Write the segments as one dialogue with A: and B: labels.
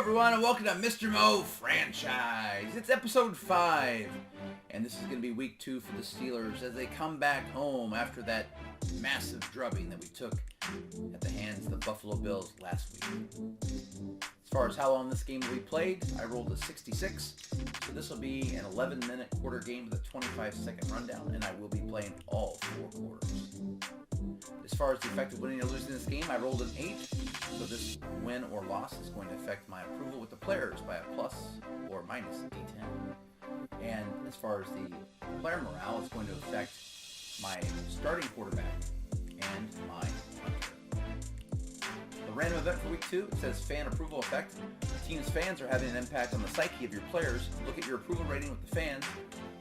A: everyone, and welcome to MrMoFranchise. It's episode 5, and this is going to be week 2 for the Steelers as they come back home after that massive drubbing that we took at the hands of the Buffalo Bills last week. As far as how long this game will be played, I rolled a 66, so this will be an 11-minute quarter game with a 25-second rundown, and I will be playing all 4 quarters. As far as the effect of winning or losing this game, I rolled an 8, so this win or loss is going to affect my approval with the players by a plus or minus D10. And as far as the player morale, it's going to affect my starting quarterback and my punter. The random event for week 2, it says fan approval effect. The team's fans are having an impact on the psyche of your players. Look at your approval rating with the fans.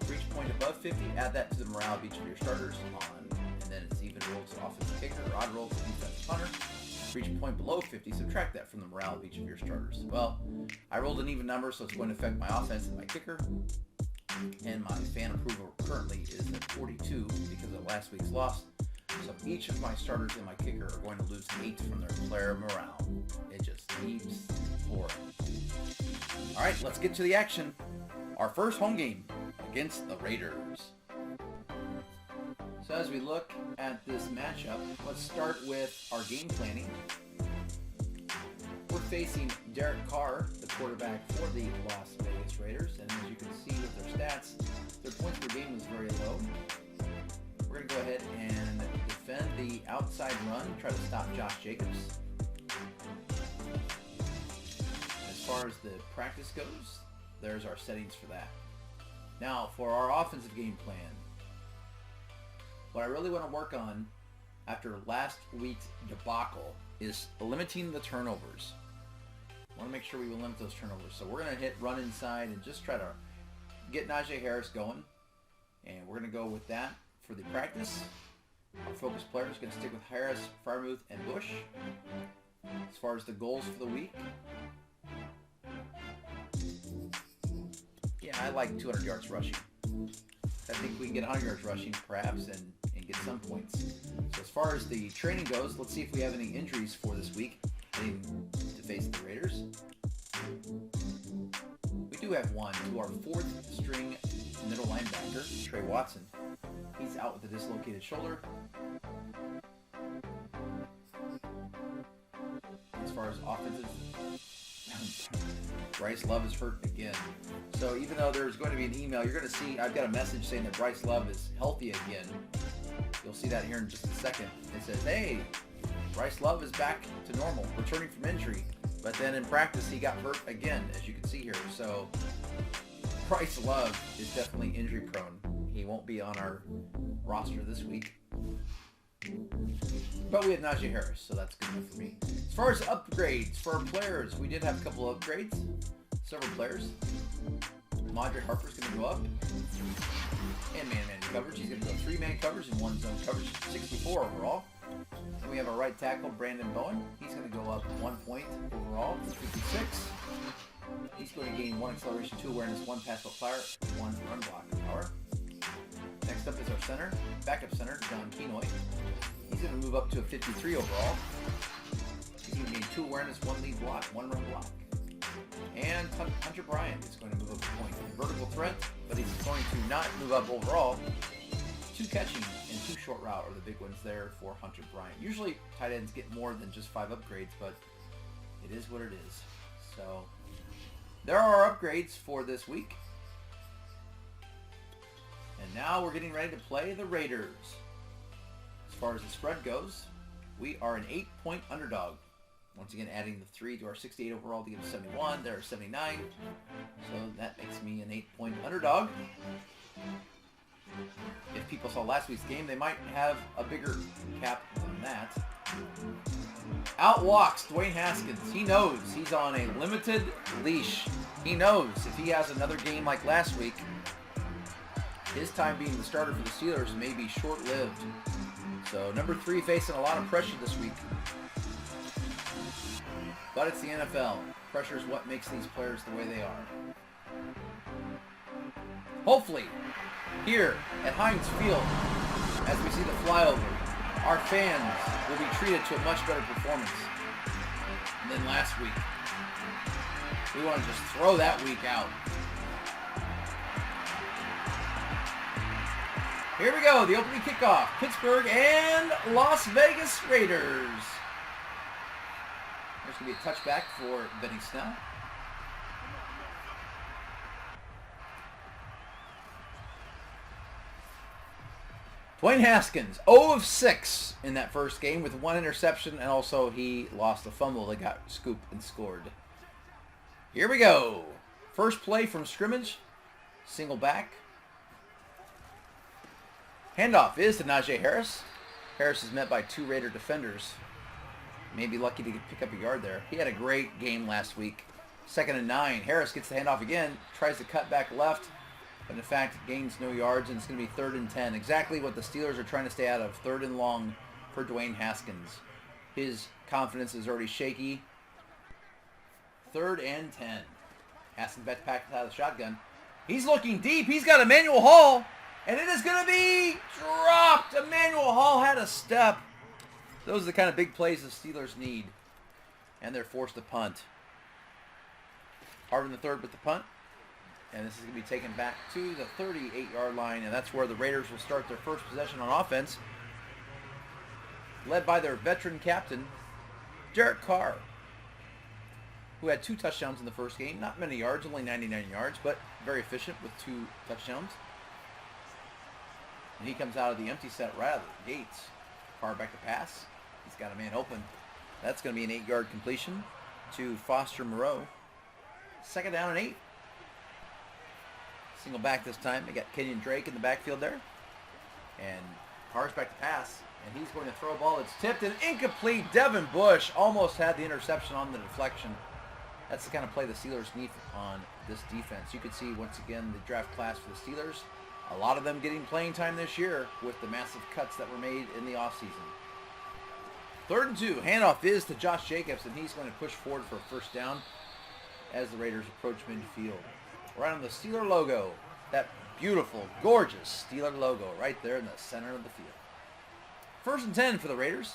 A: For each point above 50, add that to the morale of each of your starters and then it's even roll to offensive kicker or odd roll to defensive punter. For each point below 50, subtract that from the morale of each of your starters. Well, I rolled an even number, so it's going to affect my offense and my kicker. And my fan approval currently is at 42 because of last week's loss. So each of my starters and my kicker are going to lose 8 from their player morale. It just keeps pouring. All right, let's get to the action. Our first home game against the Raiders. So as we look at this matchup, let's start with our game planning. We're facing Derek Carr, the quarterback for the Las Vegas Raiders, and as you can see with their stats, their points per game was very low. We're going to go ahead and defend the outside run, try to stop Josh Jacobs. As far as the practice goes, there's our settings for that. Now, for our offensive game plan, what I really want to work on after last week's debacle is limiting the turnovers. I want to make sure we will limit those turnovers. So we're going to hit run inside and just try to get Najee Harris going. And we're going to go with that for the practice. Our focus player is going to stick with Harris, Freiermuth, and Bush. As far as the goals for the week, yeah, I like 200 yards rushing. I think we can get 100 yards rushing, perhaps, and get some points. So as far as the training goes, let's see if we have any injuries for this week heading to face the Raiders. We do have one to our 4th string middle linebacker, Trey Watson. He's out with a dislocated shoulder. As far as offensive, Bryce Love is hurt again. So even though there's going to be an email, you're going to see I've got a message saying that Bryce Love is healthy again. You'll see that here in just a second. It says, hey, Bryce Love is back to normal, returning from injury. But then in practice, he got hurt again, as you can see here. So Bryce Love is definitely injury prone. He won't be on our roster this week. But we have Najee Harris, so that's good enough for me. As far as upgrades for our players, we did have a couple of upgrades. Several players. Madre Harper's going to go up. And man-man coverage. He's going to go 3-man coverage and 1-zone coverage. 64 overall. Then we have our right tackle, Brandon Bowen. He's going to go up 1 point overall to 56. He's going to gain 1 acceleration, 2 awareness, 1 pass block power, 1 run block power. Next up is our center, backup center, John Kenoy. He's going to move up to a 53 overall. He's going to gain 2 awareness, 1 lead block, 1 run block. And Hunter Bryant is going to move up a point. Vertical threat, but he's going to not move up overall. 2 catching and 2 short route are the big ones there for Hunter Bryant. Usually tight ends get more than just 5 upgrades, but it is what it is. So there are our upgrades for this week. And now we're getting ready to play the Raiders. As far as the spread goes, we are an 8-point underdog. Once again, adding the 3 to our 68 overall to give us 71. There are 79. So that makes me an 8-point underdog. If people saw last week's game, they might have a bigger cap than that. Out walks Dwayne Haskins. He knows he's on a limited leash. He knows if he has another game like last week, his time being the starter for the Steelers may be short-lived. So number 3 facing a lot of pressure this week. But it's the NFL. Pressure is what makes these players the way they are. Hopefully, here at Heinz Field, as we see the flyover, our fans will be treated to a much better performance than last week. We want to just throw that week out. Here we go, the opening kickoff. Pittsburgh and Las Vegas Raiders. There's going to be a touchback for Benny Snell. Dwayne Haskins, 0 of 6 in that first game with 1 interception, and also he lost a fumble that got scooped and scored. Here we go. First play from scrimmage. Single back. Handoff is to Najee Harris. Harris is met by 2 Raider defenders. Maybe lucky to pick up a yard there. He had a great game last week. 2nd and 9. Harris gets the handoff again. Tries to cut back left. But in fact, gains no yards, and it's going to be 3rd and 10. Exactly what the Steelers are trying to stay out of. 3rd and long for Dwayne Haskins. His confidence is already shaky. 3rd and 10. Haskins back to pack out of the shotgun. He's looking deep. He's got Emmanuel Hall. And it is going to be dropped. Emmanuel Hall had a step. Those are the kind of big plays the Steelers need. And they're forced to punt. Harvin the third with the punt. And this is going to be taken back to the 38-yard line. And that's where the Raiders will start their first possession on offense. Led by their veteran captain, Derek Carr, who had 2 touchdowns in the first game. Not many yards, only 99 yards, but very efficient with 2 touchdowns. And he comes out of the empty set right out of the gates. Carr back to pass. He's got a man open. That's going to be an 8-yard completion to Foster Moreau. 2nd down and 8. Single back this time. They got Kenyon Drake in the backfield there. And Carr's back to pass. And he's going to throw a ball that's tipped and incomplete. Devin Bush almost had the interception on the deflection. That's the kind of play the Steelers need on this defense. You could see, once again, the draft class for the Steelers. A lot of them getting playing time this year with the massive cuts that were made in the offseason. 3rd and 2. Handoff is to Josh Jacobs, and he's going to push forward for a first down as the Raiders approach midfield. Right on the Steeler logo. That beautiful, gorgeous Steeler logo right there in the center of the field. 1st and 10 for the Raiders.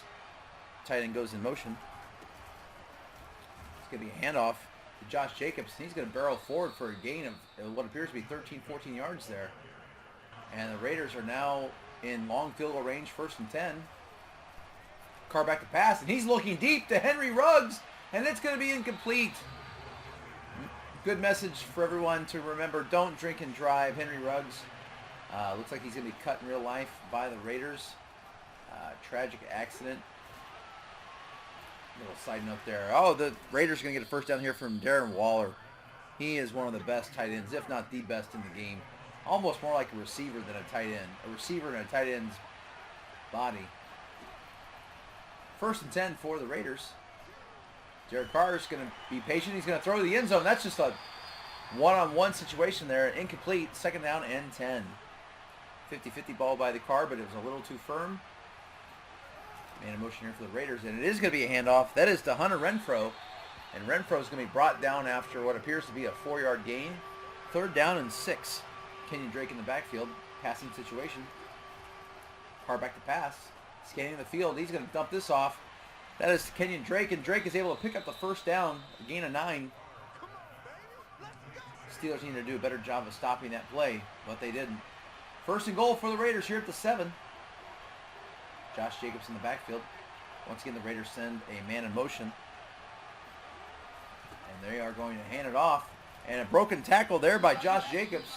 A: Tight end goes in motion. It's going to be a handoff to Josh Jacobs. He's going to barrel forward for a gain of what appears to be 13, 14 yards there. And the Raiders are now in long field goal range, 1st and 10. Carr back to pass, and he's looking deep to Henry Ruggs, and it's going to be incomplete. Good message for everyone to remember, don't drink and drive. Henry Ruggs looks like he's going to be cut in real life by the Raiders. Tragic accident. Little side note there. Oh, the Raiders are going to get a first down here from Darren Waller. He is one of the best tight ends, if not the best in the game. Almost more like a receiver than a tight end. A receiver in a tight end's body. 1st and 10 for the Raiders. Derek Carr is going to be patient. He's going to throw to the end zone. That's just a one-on-one situation there. Incomplete. 2nd down and 10. 50-50 ball by the Carr, but it was a little too firm. Man in motion here for the Raiders, and it is going to be a handoff. That is to Hunter Renfrow, and Renfrow is going to be brought down after what appears to be a 4-yard gain. 3rd down and 6. Kenyon Drake in the backfield. Passing situation. Carr back to pass. Scanning the field. He's going to dump this off. That is to Kenyon Drake, and Drake is able to pick up the first down. A gain of 9. Steelers need to do a better job of stopping that play, but they didn't. 1st and goal for the Raiders here at the 7. Josh Jacobs in the backfield. Once again, the Raiders send a man in motion. And they are going to hand it off. And a broken tackle there by Josh Jacobs.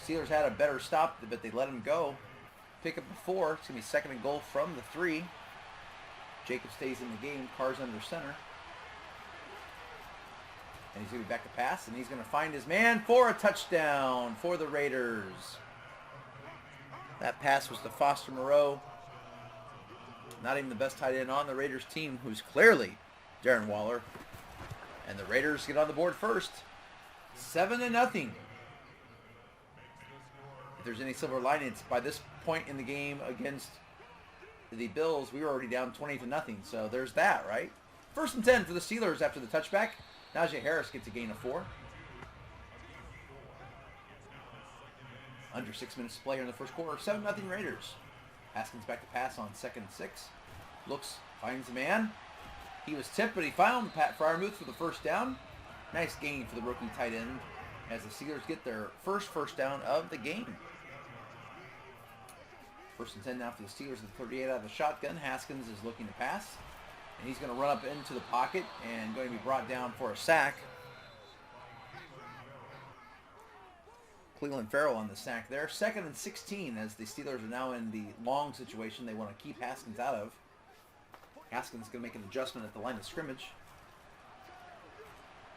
A: Steelers had a better stop, but they let him go. Pick up a 4. It's going to be 2nd and goal from the 3. Jacobs stays in the game. Carr's under center. And he's going to be back to pass, and he's going to find his man for a touchdown for the Raiders. That pass was to Foster Moreau. Not even the best tight end on the Raiders team, who's clearly Darren Waller. And the Raiders get on the board first. 7-0. If there's any silver lining, it's by this point in the game against the Bills, we were already down 20-0. So there's that, right? 1st and 10 for the Steelers after the touchback. Najee Harris gets a gain of 4. Under 6 minutes to play here in the first quarter. 7-0 Raiders. Haskins back to pass on 2nd and 6. Looks, finds the man. He was tipped, but he found Pat Fryermuth for the first down. Nice gain for the rookie tight end as the Steelers get their first down of the game. 1st and 10 now for the Steelers at the 38 out of the shotgun. Haskins is looking to pass, and he's going to run up into the pocket and going to be brought down for a sack. Cleveland Farrell on the sack there. 2nd and 16 as the Steelers are now in the long situation they want to keep Haskins out of. Haskins is going to make an adjustment at the line of scrimmage.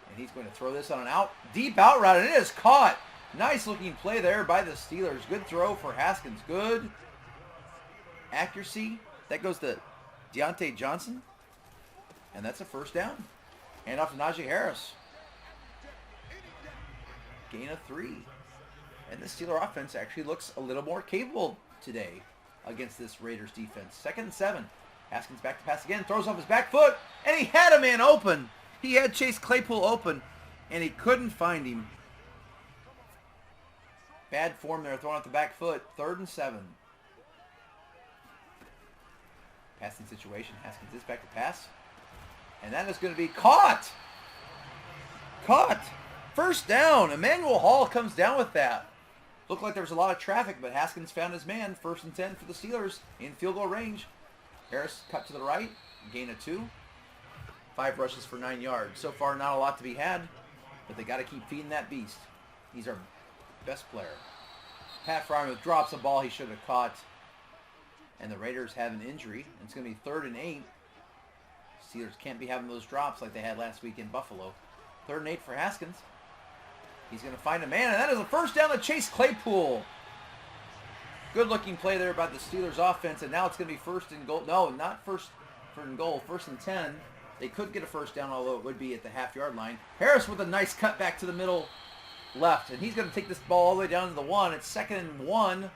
A: And he's going to throw this on an deep out route, and it is caught. Nice looking play there by the Steelers. Good throw for Haskins. Good accuracy. That goes to Deontay Johnson. And that's a 1st down. Hand off to Najee Harris. Gain of 3. And the Steeler offense actually looks a little more capable today against this Raiders defense. 2nd and 7. Haskins back to pass again. Throws off his back foot. And he had a man open. He had Chase Claypool open. And he couldn't find him. Bad form there, throwing off the back foot. 3rd and 7. Passing situation. Haskins is back to pass. And that is going to be caught. Caught. 1st down. Emmanuel Hall comes down with that. Looked like there was a lot of traffic, but Haskins found his man. 1st and 10 for the Steelers in field goal range. Harris cut to the right. Gain of 2. 5 rushes for 9 yards. So far, not a lot to be had, but they got to keep feeding that beast. He's our best player. Pat Fryermuth drops a ball he should have caught. And the Raiders have an injury. It's going to be 3rd and 8. Steelers can't be having those drops like they had last week in Buffalo. 3rd and 8 for Haskins. He's going to find a man, and that is a 1st down to Chase Claypool. Good looking play there by the Steelers offense, and now it's going to be 1st and goal. No, not 1st and goal. 1st and 10. They could get a 1st down, although it would be at the half-yard line. Harris with a nice cut back to the middle left, and he's going to take this ball all the way down to the 1. It's 2nd and 1.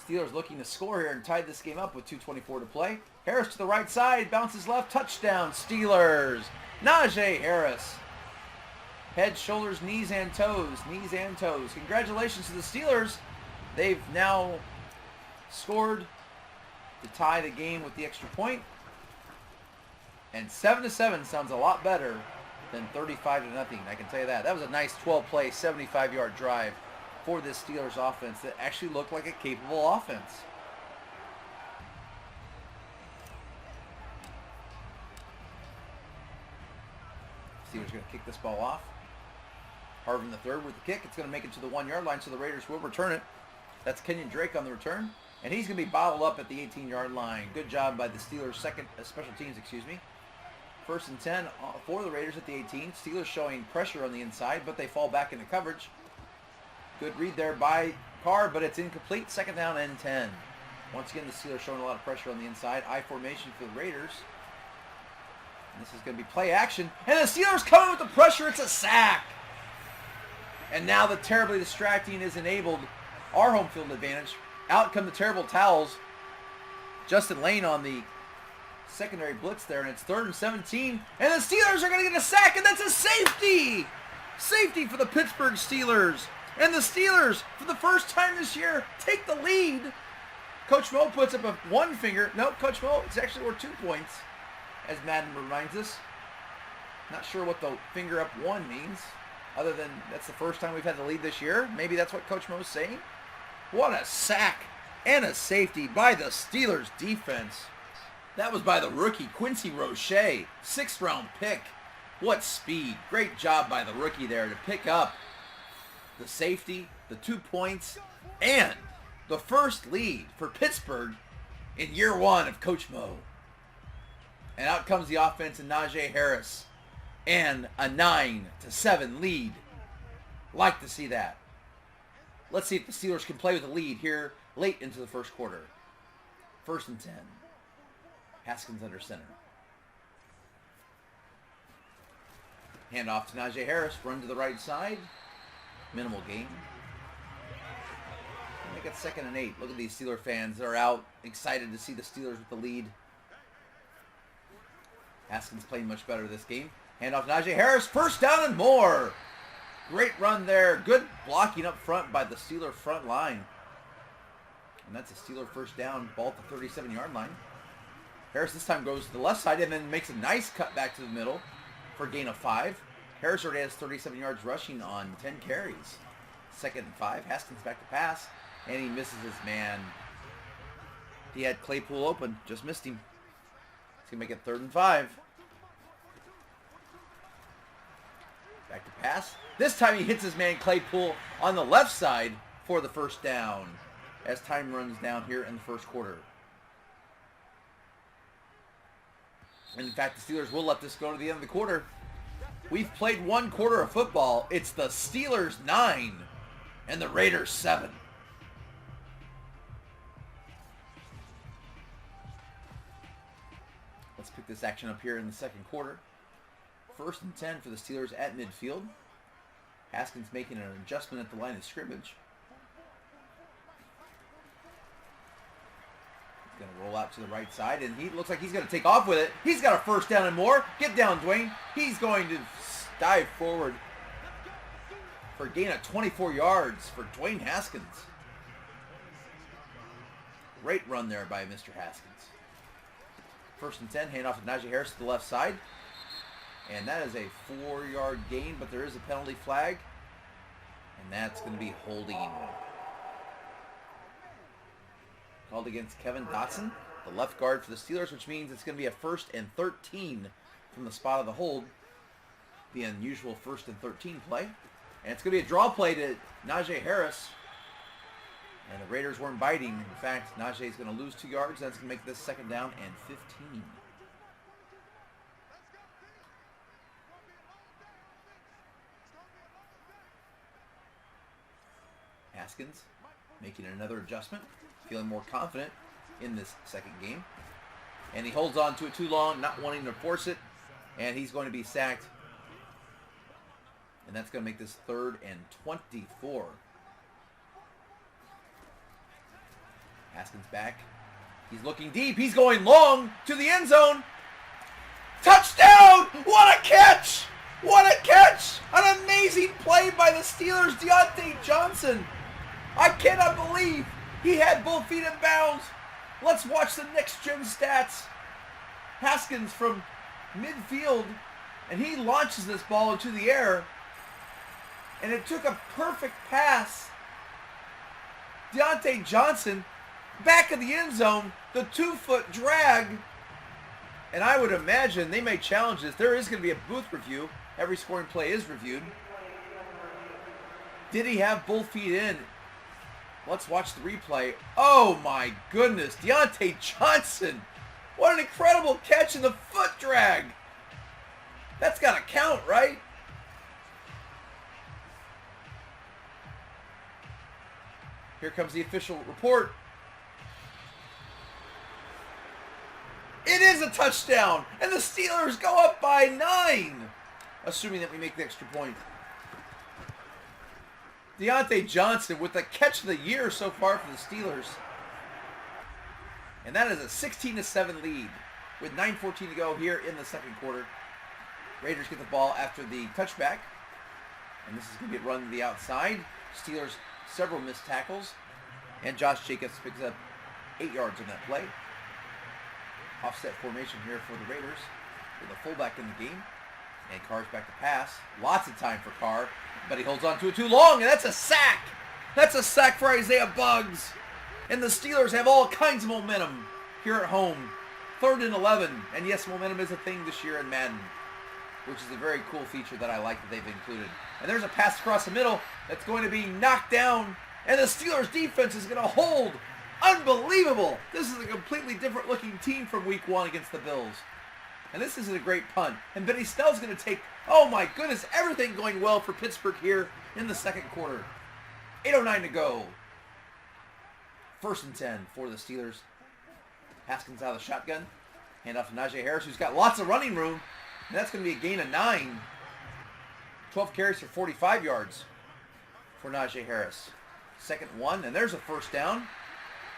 A: Steelers looking to score here and tie this game up with 2:24 to play. Harris to the right side, bounces left, touchdown, Steelers. Najee Harris. Head, shoulders, knees, and toes. Knees and toes. Congratulations to the Steelers. They've now scored to tie the game with the extra point. And 7-7 sounds a lot better than 35-0. I can tell you that. That was a nice 12-play, 75-yard drive for this Steelers offense that actually looked like a capable offense. Steelers going to kick this ball off. Harvin the third with the kick. It's going to make it to the 1-yard line, so the Raiders will return it. That's Kenyon Drake on the return. And he's going to be bottled up at the 18-yard line. Good job by the Steelers' special teams, 1st and 10 for the Raiders at the 18. Steelers showing pressure on the inside, but they fall back into coverage. Good read there by Carr, but it's incomplete. 2nd down and 10. Once again, the Steelers showing a lot of pressure on the inside. I formation for the Raiders. And this is going to be play action. And the Steelers coming with the pressure. It's a sack. And now the terribly distracting is enabled. Our home field advantage. Out come the terrible towels. Justin Lane on the secondary blitz there, and it's 3rd and 17. And the Steelers are going to get a sack, and that's a safety! Safety for the Pittsburgh Steelers. And the Steelers, for the first time this year, take the lead. Coach Mo puts up a 1 finger. No, Coach Mo, it's actually worth 2 points, as Madden reminds us. Not sure what the finger up 1 means, other than that's the first time we've had the lead this year. Maybe that's what Coach Mo's saying. What a sack and a safety by the Steelers defense. That was by the rookie, Quincy Roche, 6th-round pick. What speed. Great job by the rookie there to pick up the safety, the 2 points, and the first lead for Pittsburgh in year 1 of Coach Mo. And out comes the offense and Najee Harris. And a 9-7 lead. Like to see that. Let's see if the Steelers can play with a lead here late into the first quarter. 1st and 10. Haskins under center. Hand off to Najee Harris. Run to the right side. Minimal gain. And they got 2nd and 8. Look at these Steeler fans. They're out excited to see the Steelers with the lead. Haskins playing much better this game. Hand off to Najee Harris. 1st down and more. Great run there. Good blocking up front by the Steeler front line. And that's a Steeler 1st down. Ball at the 37-yard line. Harris this time goes to the left side and then makes a nice cut back to the middle for a gain of 5. Harris already has 37 yards rushing on 10 carries. 2nd and 5. Haskins back to pass, and he misses his man. He had Claypool open, just missed him. He's going to make it 3rd and 5. Back to pass. This time he hits his man Claypool on the left side for the first down as time runs down here in the first quarter. And in fact, the Steelers will let this go to the end of the quarter. We've played 1 quarter of football. It's the Steelers 9 and the Raiders 7. Let's pick this action up here in the second quarter. 1st and 10 for the Steelers at midfield. Haskins making an adjustment at the line of scrimmage. He's going to roll out to the right side, and he looks like he's going to take off with it. He's got a first down and more. Get down, Dwayne. He's going to dive forward for a gain of 24 yards for Dwayne Haskins. Great run there by Mr. Haskins. 1st and 10, handoff to Najee Harris to the left side. And that is a 4-yard gain, but there is a penalty flag. And that's going to be holding. Called against Kevin Dotson, the left guard for the Steelers, which means it's going to be a 1st and 13 from the spot of the hold. The unusual 1st and 13 play. And it's going to be a draw play to Najee Harris. And the Raiders weren't biting. In fact, Najee is going to lose 2 yards. That's going to make this 2nd down and 15. Haskins making another adjustment, feeling more confident in this second game. And he holds on to it too long, not wanting to force it. And he's going to be sacked. And that's going to make this 3rd and 24. Haskins back. He's looking deep. He's going long to the end zone. Touchdown! What a catch! What a catch! An amazing play by the Steelers. Deontay Johnson. I cannot believe he had both feet in bounds. Let's watch the next gen stats. Haskins from midfield, and he launches this ball into the air. And it took a perfect pass. Deontay Johnson, back of the end zone, the 2-foot drag. And I would imagine they may challenge this. There is going to be a booth review. Every scoring play is reviewed. Did he have both feet in? Let's watch the replay. Oh my goodness. Deontay Johnson. What an incredible catch in the foot drag. That's got to count, right? Here comes the official report. It is a touchdown, and the Steelers go up by 9, assuming that we make the extra point. Deontay Johnson with the catch of the year so far for the Steelers. And that is a 16-7 lead with 9:14 to go here in the second quarter. Raiders get the ball after the touchback. And this is going to get run to the outside. Steelers, several missed tackles. And Josh Jacobs picks up 8 yards on that play. Offset formation here for the Raiders with a fullback in the game. And Carr's back to pass. Lots of time for Carr, but he holds on to it too long, and that's a sack. That's a sack for Isaiah Buggs. And the Steelers have all kinds of momentum here at home. 3rd and 11. And yes, momentum is a thing this year in Madden, which is a very cool feature that I like that they've included. And there's a pass across the middle that's going to be knocked down, and the Steelers defense is going to hold. Unbelievable. This is a completely different looking team from week 1 against the Bills. And this isn't a great punt. And Benny Snell's going to take, oh my goodness, everything going well for Pittsburgh here in the second quarter. 8:09 to go. 1st and 10 for the Steelers. Haskins out of the shotgun. Hand off to Najee Harris, who's got lots of running room. And that's going to be a gain of 9. 12 carries for 45 yards for Najee Harris. 2nd 1, and there's a first down.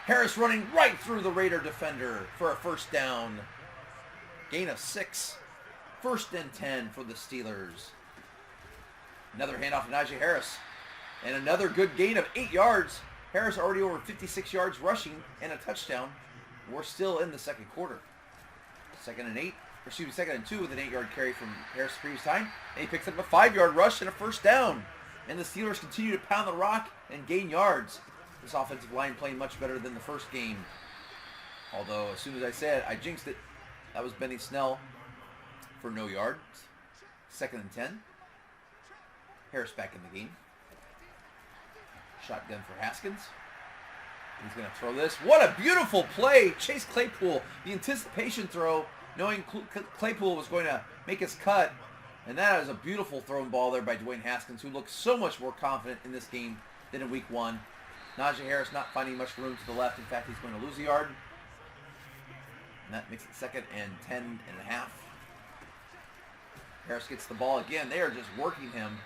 A: Harris running right through the Raider defender for a first down. Gain of 6. 1st and 10 for the Steelers. Another handoff to Najee Harris. And another good gain of 8 yards. Harris already over 56 yards rushing and a touchdown. We're still in the second quarter. Second and 2 with an 8-yard carry from Harris the previous time. And he picks up a 5-yard rush and a first down. And the Steelers continue to pound the rock and gain yards. This offensive line playing much better than the first game. Although, as soon as I said, I jinxed it. That was Benny Snell for no yards. Second and 10. Harris back in the game. Shotgun for Haskins. He's going to throw this. What a beautiful play. Chase Claypool. The anticipation throw, knowing Claypool was going to make his cut. And that is a beautiful thrown ball there by Dwayne Haskins, who looks so much more confident in this game than in week 1. Najee Harris not finding much room to the left. In fact, he's going to lose a yard. And that makes it second and 10 and a half. Harris gets the ball again. They are just working him.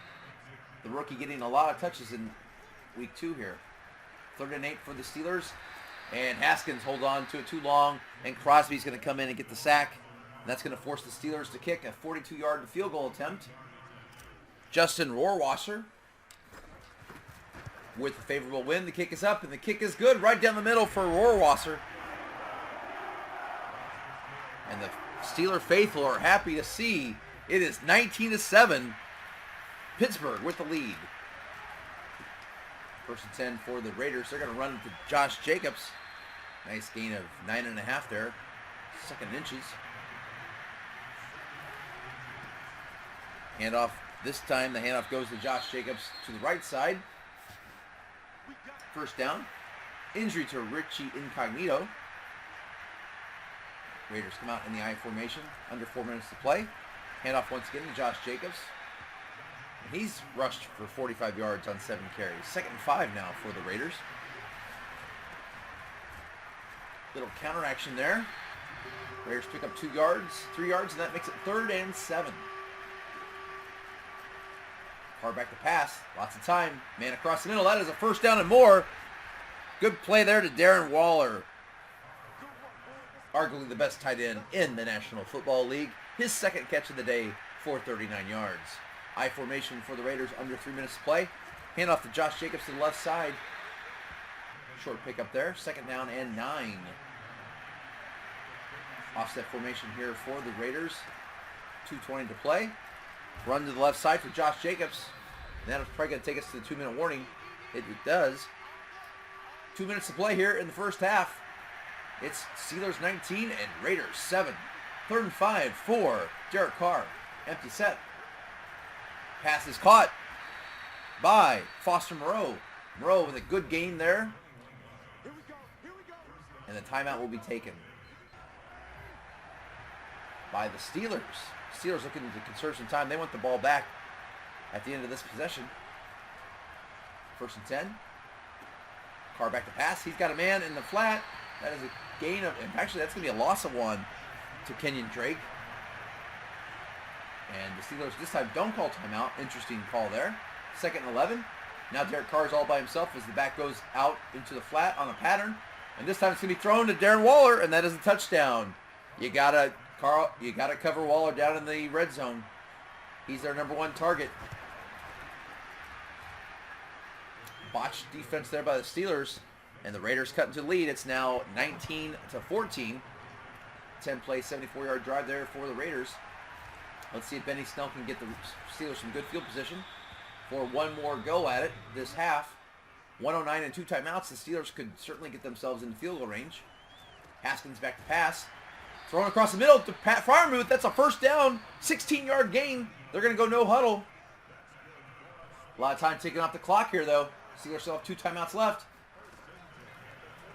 A: The rookie getting a lot of touches in week 2 here. 3rd and 8 for the Steelers. And Haskins holds on to it too long. And Crosby's going to come in and get the sack. And that's going to force the Steelers to kick a 42-yard field goal attempt. Justin Rohrwasser with a favorable win. The kick is up, and the kick is good right down the middle for Rohrwasser. And the Steeler faithful are happy to see it is 19-7. Pittsburgh with the lead. 1st and 10 for the Raiders. They're going to run to Josh Jacobs. Nice gain of 9.5 there. 2nd inches. Handoff. This time the handoff goes to Josh Jacobs to the right side. First down. Injury to Richie Incognito. Raiders come out in the I formation. Under 4 minutes to play. Handoff once again to Josh Jacobs. And he's rushed for 45 yards on 7 carries. 2nd and 5 now for the Raiders. Little counter action there. Raiders pick up 3 yards, and that makes it 3rd and 7. Carr back to pass. Lots of time. Man across the middle. That is a first down and more. Good play there to Darren Waller. Arguably the best tight end in the National Football League. His 2nd catch of the day for 39 yards. I formation for the Raiders under 3 minutes to play. Hand off to Josh Jacobs to the left side. Short pickup there. 2nd down and 9. Offset formation here for the Raiders. 2:20 to play. Run to the left side for Josh Jacobs. And that is probably going to take us to the 2-minute warning. It does. 2 minutes to play here in the first half. It's Steelers 19 and Raiders 7. 3rd and 5 for Derek Carr. Empty set. Pass is caught by Foster Moreau. Moreau with a good gain there. And the timeout will be taken by the Steelers. Steelers looking to conserve some time. They want the ball back at the end of this possession. 1st and 10. Carr back to pass. He's got a man in the flat. That is a gain of, and actually that's going to be a loss of 1 to Kenyon Drake. And the Steelers this time don't call timeout. Interesting call there. 2nd and 11. Now Derek Carr is all by himself as the back goes out into the flat on a pattern. And this time it's going to be thrown to Darren Waller, and that is a touchdown. You gotta cover Waller down in the red zone. He's their number 1 target. Botched defense there by the Steelers, and the Raiders cut into the lead. It's now 19-14. 10-play, 74-yard drive there for the Raiders. Let's see if Benny Snell can get the Steelers some good field position for one more go at it this half. 109 and 2 timeouts. The Steelers could certainly get themselves in the field goal range. Haskins back to pass. Thrown across the middle to Pat Freiermuth. That's a first down. 16-yard gain. They're going to go no huddle. A lot of time taken off the clock here, though. Steelers still have 2 timeouts left.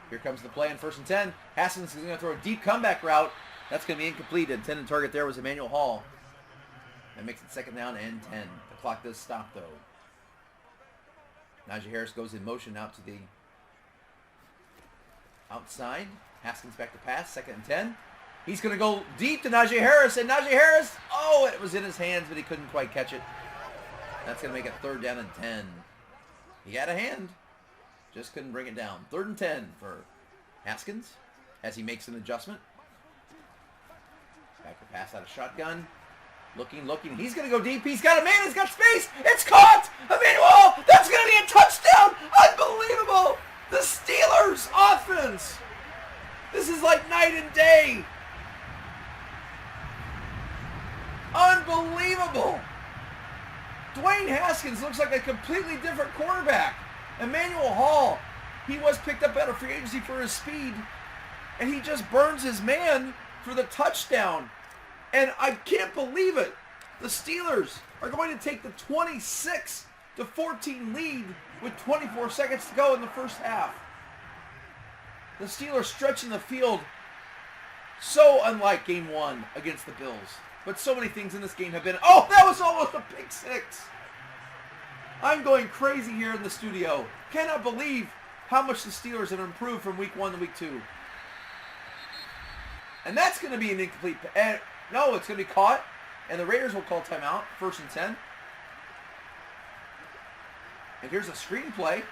A: Here comes the play in 1st and 10. Haskins is going to throw a deep comeback route. That's going to be incomplete. Intended target there was Emmanuel Hall. That makes it 2nd down and 10. The clock does stop, though. Najee Harris goes in motion out to the outside. Haskins back to pass. 2nd and 10. He's going to go deep to Najee Harris. And Najee Harris, oh, it was in his hands, but he couldn't quite catch it. That's going to make it 3rd down and 10. He had a hand. Just couldn't bring it down. 3rd and 10 for Haskins as he makes an adjustment. Back to pass out of shotgun. Looking. He's going to go deep. He's got a man. He's got space. It's caught. Emmanuel. That's going to be a touchdown. Unbelievable. The Steelers offense. This is like night and day. Unbelievable. Dwayne Haskins looks like a completely different quarterback. Emmanuel Hall, he was picked up out of free agency for his speed, and he just burns his man for the touchdown. And I can't believe it. The Steelers are going to take the 26-14 lead with 24 seconds to go in the first half. The Steelers stretching the field, so unlike Game 1 against the Bills. But so many things in this game have been... Oh, that was almost a pick six. I'm going crazy here in the studio. Cannot believe how much the Steelers have improved from week 1 to week 2. And that's going to be an incomplete... No, it's going to be caught. And the Raiders will call timeout. 1st and 10. And here's a screen play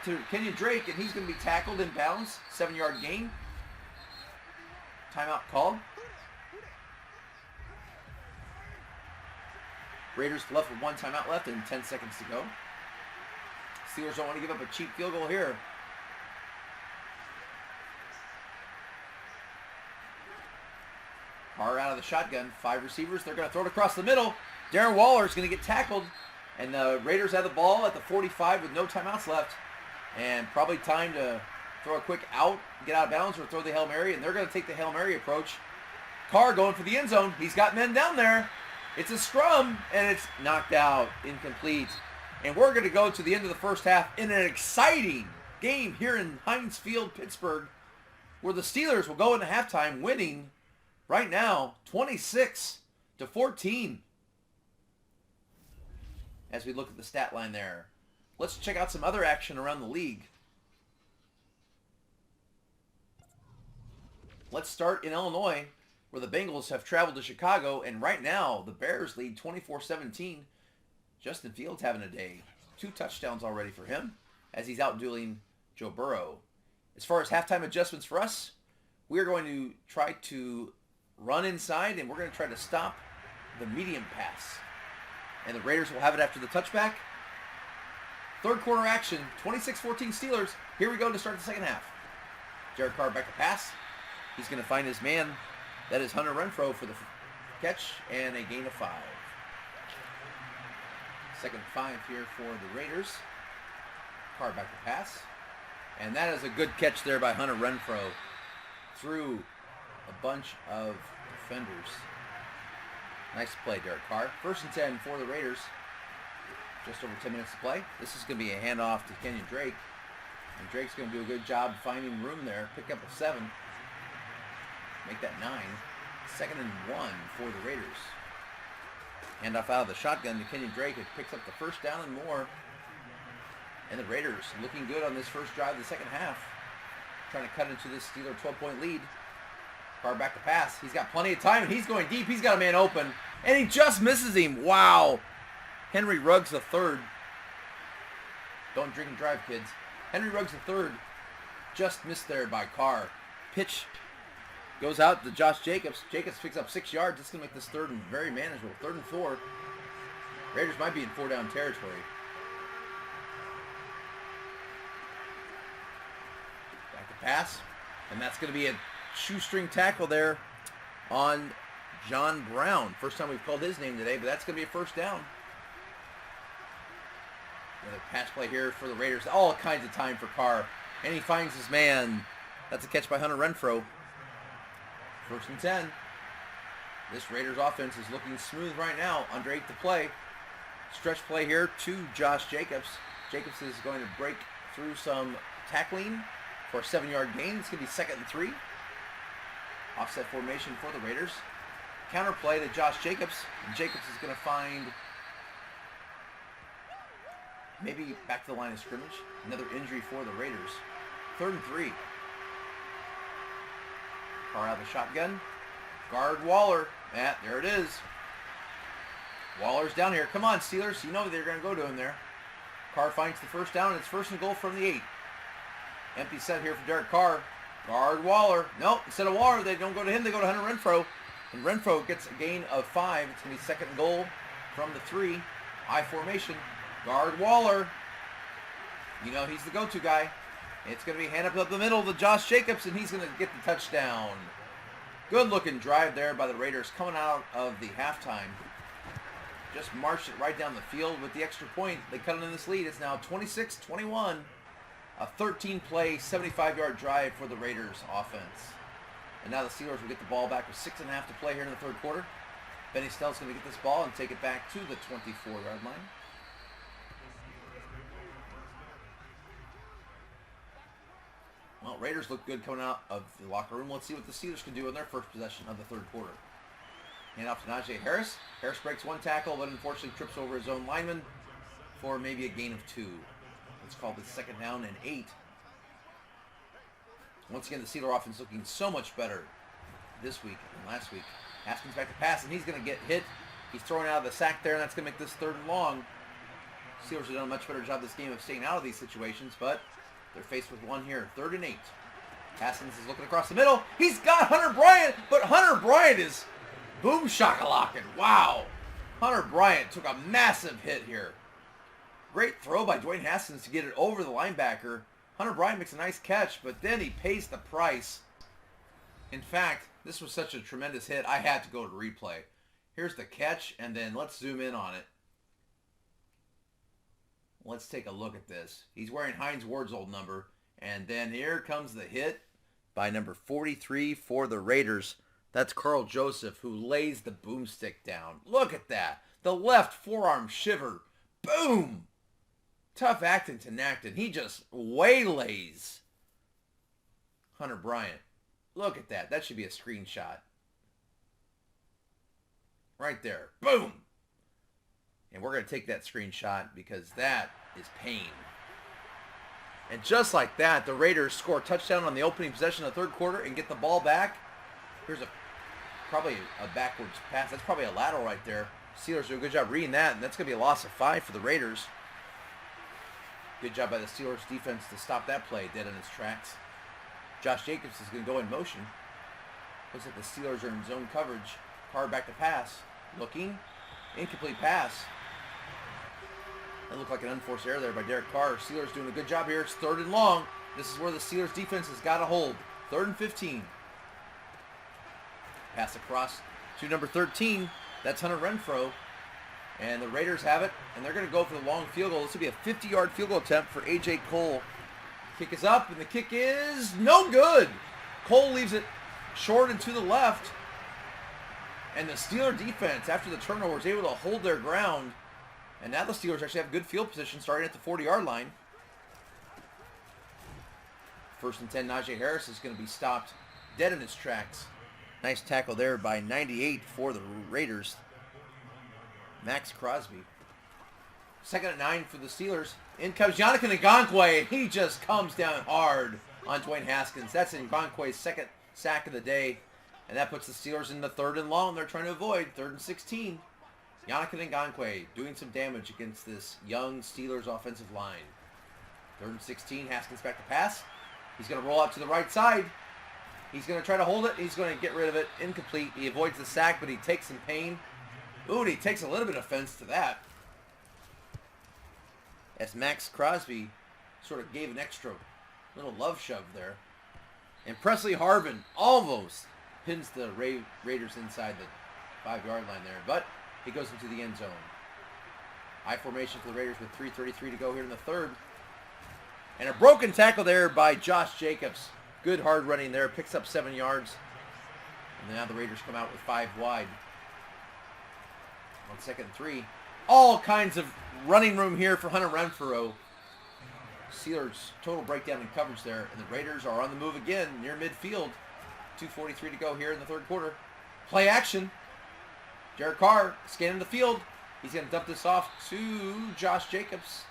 A: to Kenyon Drake, and he's going to be tackled in bounds. 7-yard gain. Timeout called. Raiders left with 1 timeout left and 10 seconds to go. Steelers don't want to give up a cheap field goal here. Carr out of the shotgun. 5 receivers. They're going to throw it across the middle. Darren Waller is going to get tackled. And the Raiders have the ball at the 45 with no timeouts left. And probably time to throw a quick out, get out of bounds, or throw the Hail Mary. And they're going to take the Hail Mary approach. Carr going for the end zone. He's got men down there. It's a scrum, and it's knocked out, incomplete. And we're going to go to the end of the first half in an exciting game here in Heinz Field, Pittsburgh, where the Steelers will go into halftime winning right now 26-14. As we look at the stat line there. Let's check out some other action around the league. Let's start in Illinois, where the Bengals have traveled to Chicago, and right now the Bears lead 24-17. Justin Fields having a day. 2 touchdowns already for him as he's out dueling Joe Burrow. As far as halftime adjustments for us, we're going to try to run inside, and we're going to try to stop the medium pass. And the Raiders will have it after the touchback. Third quarter action, 26-14 Steelers. Here we go to start the second half. Derek Carr back to pass. He's going to find his man. That is Hunter Renfrow for the catch and a gain of 5. Second 5 here for the Raiders. Carr back to pass. And that is a good catch there by Hunter Renfrow through a bunch of defenders. Nice play, Derek Carr. 1st and 10 for the Raiders. Just over 10 minutes to play. This is going to be a handoff to Kenyon Drake. And Drake's going to do a good job finding room there. Pick up a 7. Make that 9. 2nd and 1 for the Raiders. Handoff out of the shotgun to Kenyon Drake. It picks up the first down and more. And the Raiders looking good on this first drive of the second half. Trying to cut into this Steeler 12-point lead. Carr back to pass. He's got plenty of time, and he's going deep. He's got a man open, and he just misses him. Wow. Henry Ruggs III. Don't drink and drive, kids. Henry Ruggs III just missed there by Carr. Pitch goes out to Josh Jacobs. Jacobs picks up 6 yards. This is going to make this third and very manageable. 3rd and 4. Raiders might be in 4-down territory. Back to pass, and that's going to be a shoestring tackle there on John Brown. First time we've called his name today, but that's going to be a first down. Another pass play here for the Raiders. All kinds of time for Carr. And he finds his man. That's a catch by Hunter Renfrow. 1st and 10. This Raiders offense is looking smooth right now. Under 8 to play. Stretch play here to Josh Jacobs. Jacobs is going to break through some tackling for a 7-yard gain. It's going to be 2nd and 3. Offset formation for the Raiders. Counter play to Josh Jacobs. And Jacobs is going to find maybe back to the line of scrimmage. Another injury for the Raiders. 3rd and 3. Carr out of the shotgun. Guard Waller. There it is. Waller's down here. Come on, Steelers. You know they're going to go to him there. Carr finds the first down, and it's 1st and goal from the 8. Empty set here for Derek Carr. Guard Waller. Nope, instead of Waller, they don't go to him. They go to Hunter Renfrow. And Renfrow gets a gain of 5. It's going to be 2nd and goal from the 3. I formation. Guard Waller. You know he's the go-to guy. It's going to be hand up the middle to Josh Jacobs, and he's going to get the touchdown. Good looking drive there by the Raiders coming out of the halftime. Just marched it right down the field with the extra point. They cut it in this lead. It's now 26-21. A 13-play, 75-yard drive for the Raiders offense. And now the Steelers will get the ball back with 6.5 to play here in the third quarter. Benny Snell's going to get this ball and take it back to the 24-yard line. Well, Raiders look good coming out of the locker room. Let's see what the Steelers can do in their first possession of the third quarter. Hand off to Najee Harris. Harris breaks one tackle, but unfortunately trips over his own lineman for maybe a gain of 2. It's called the 2nd down and 8. Once again, the Steeler offense looking so much better this week than last week. Haskins back to pass, and he's going to get hit. He's thrown out of the sack there, and that's going to make this 3rd and long. Steelers have done a much better job this game of staying out of these situations, but they're faced with one here. 3rd and 8. Haskins is looking across the middle. He's got Hunter Bryant, but Hunter Bryant is boom shakalaka. Wow. Hunter Bryant took a massive hit here. Great throw by Dwayne Haskins to get it over the linebacker. Hunter Bryant makes a nice catch, but then he pays the price. In fact, this was such a tremendous hit, I had to go to replay. Here's the catch, and then let's zoom in on it. Let's take a look at this. He's wearing Hines Ward's old number, and then here comes the hit by number 43 for the Raiders. That's Carl Joseph, who lays the boomstick down. Look at that. The left forearm shiver. Boom! Tough acting to Nacton. He just waylays Hunter Bryant. Look at that. That should be a screenshot. Right there. Boom! And we're going to take that screenshot because that is pain. And just like that, the Raiders score a touchdown on the opening possession of the third quarter and get the ball back. Here's probably a backwards pass. That's probably a lateral right there. Steelers do a good job reading that, and that's going to be a loss of 5 for the Raiders. Good job by the Steelers defense to stop that play dead in its tracks. Josh Jacobs is going to go in motion. Looks like the Steelers are in zone coverage. Carr back to pass. Looking. Incomplete pass. That looked like an unforced error there by Derek Carr. Steelers doing a good job here. It's 3rd and long. This is where the Steelers defense has got a hold. 3rd and 15. Pass across to number 13. That's Hunter Renfrow. And the Raiders have it, and they're going to go for the long field goal. This will be a 50-yard field goal attempt for A.J. Cole. Kick is up, and the kick is no good. Cole leaves it short and to the left. And the Steeler defense, after the turnover, was able to hold their ground. And now the Steelers actually have good field position starting at the 40-yard line. 1st and 10, Najee Harris is going to be stopped dead in his tracks. Nice tackle there by 98 for the Raiders. Max Crosby. 2nd and 9 for the Steelers. In comes Yannick Ngakoue, and he just comes down hard on Dwayne Haskins. That's Ngakoue's 2nd sack of the day. And that puts the Steelers in the 3rd and long. They're trying to avoid 3rd and 16. Yannick Ngakoue doing some damage against this young Steelers offensive line. 3rd and 16. Haskins back to pass. He's going to roll out to the right side. He's going to try to hold it. He's going to get rid of it. Incomplete. He avoids the sack, but he takes some pain. Ooh, and he takes a little bit of offense to that. As Max Crosby sort of gave an extra little love shove there. And Presley Harvin almost pins the Raiders inside the 5-yard line there. But he goes into the end zone. High formation for the Raiders with 3:33 to go here in the 3rd. And a broken tackle there by Josh Jacobs. Good hard running there. Picks up 7 yards. And now the Raiders come out with 5 wide. On 2nd and 3. All kinds of running room here for Hunter Renfrow. Steelers total breakdown in coverage there. And the Raiders are on the move again near midfield. 2:43 to go here in the 3rd quarter. Play action. Derek Carr scanning the field. He's going to dump this off to Josh Jacobs.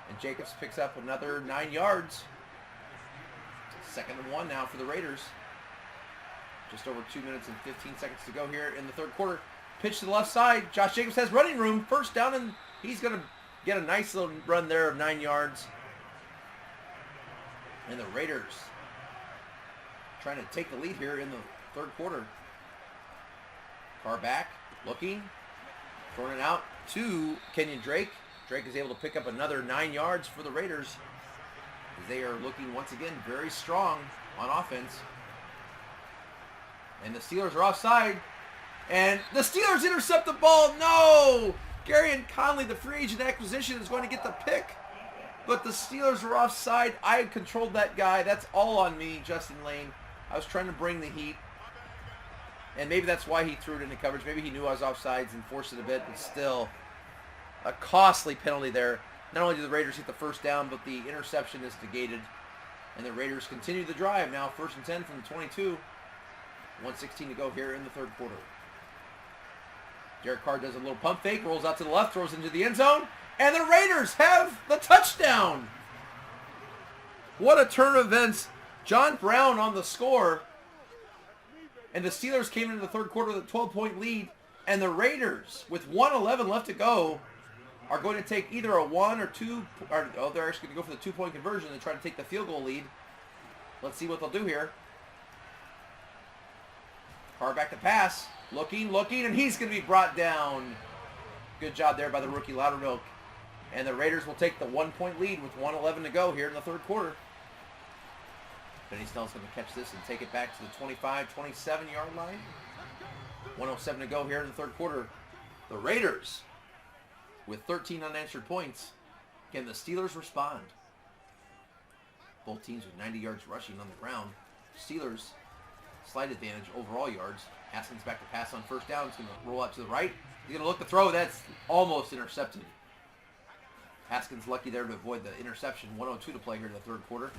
A: And Jacobs picks up another 9 yards. 2nd and 1 now for the Raiders. Just over 2 minutes and 15 seconds to go here in the 3rd quarter. Pitch to the left side. Josh Jacobs has running room. 1st down, and he's going to get a nice little run there of 9 yards. And the Raiders trying to take the lead here in the 3rd quarter. Carr back, looking, throwing it out to Kenyon Drake. Drake is able to pick up another 9 yards for the Raiders. They are looking once again very strong on offense. And the Steelers are offside. And the Steelers intercept the ball. No! Garyon Conley, the free agent acquisition, is going to get the pick. But the Steelers are offside. I had controlled that guy. That's all on me, Justin Lane. I was trying to bring the heat. And maybe that's why he threw it into coverage. Maybe he knew I was offsides and forced it a bit. But still, a costly penalty there. Not only do the Raiders get the first down, but the interception is negated. And the Raiders continue the drive. Now 1st and 10 from the 22. 1:16 to go here in the third quarter. Derek Carr does a little pump fake, rolls out to the left, throws into the end zone, and the Raiders have the touchdown. What a turn of events. John Brown on the score. And the Steelers came into the third quarter with a 12-point lead, and the Raiders, with 1:11 left to go, are going to take either a 1 or 2, or they're actually going to go for the 2-point conversion and try to take the field goal lead. Let's see what they'll do here. Carr back to pass. Looking, and he's going to be brought down. Good job there by the rookie Loudermilk. And the Raiders will take the 1-point lead with 1:11 to go here in the third quarter. Benny Snell's going to catch this and take it back to the 25-27 yard line. 1:07 to go here in the third quarter. The Raiders with 13 unanswered points. Can the Steelers respond? Both teams with 90 yards rushing on the ground. Steelers, slight advantage, overall yards. Haskins back to pass on first down. He's going to roll out to the right. He's going to look to throw. That's almost intercepted. Haskins lucky there to avoid the interception. 1:02 to play here in the third quarter.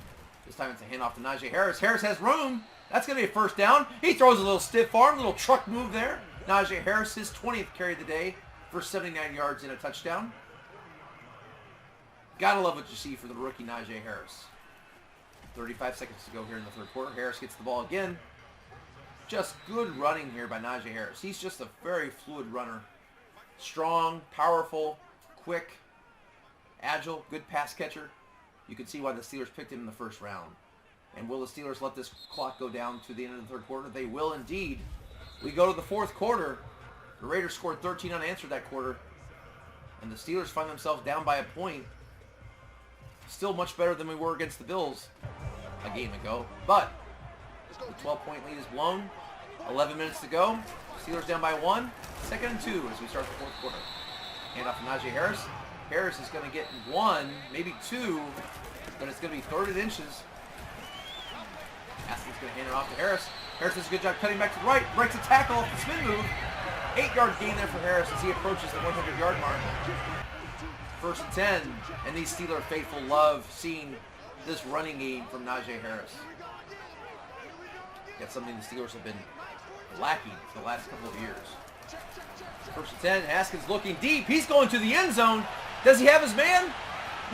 A: This time it's a handoff to Najee Harris. Harris has room. That's going to be a first down. He throws a little stiff arm, little truck move there. Najee Harris, his 20th carry of the day for 79 yards and a touchdown. Gotta love what you see for the rookie Najee Harris. 35 seconds to go here in the third quarter. Harris gets the ball again. Just good running here by Najee Harris. He's just a very fluid runner. Strong, powerful, quick, agile, good pass catcher. You can see why the Steelers picked him in the first round. And will the Steelers let this clock go down to the end of the third quarter? They will indeed. We go to the fourth quarter. The Raiders scored 13 unanswered that quarter. And the Steelers find themselves down by a point. Still much better than we were against the Bills a game ago. But the 12-point lead is blown. 11 minutes to go. Steelers down by 1. 2nd and 2 as we start the fourth quarter. Hand off to Najee Harris. Harris is going to get 1, maybe 2, but it's going to be 3rd and inches. Haskins going to hand it off to Harris. Harris does a good job cutting back to the right. Breaks a tackle off the spin move. 8-yard gain there for Harris as he approaches the 100-yard mark. 1st and 10. And these Steeler faithful love seeing this running game from Najee Harris. That's something the Steelers have been lacking for the last couple of years. 1st and 10. Haskins looking deep. He's going to the end zone. Does he have his man?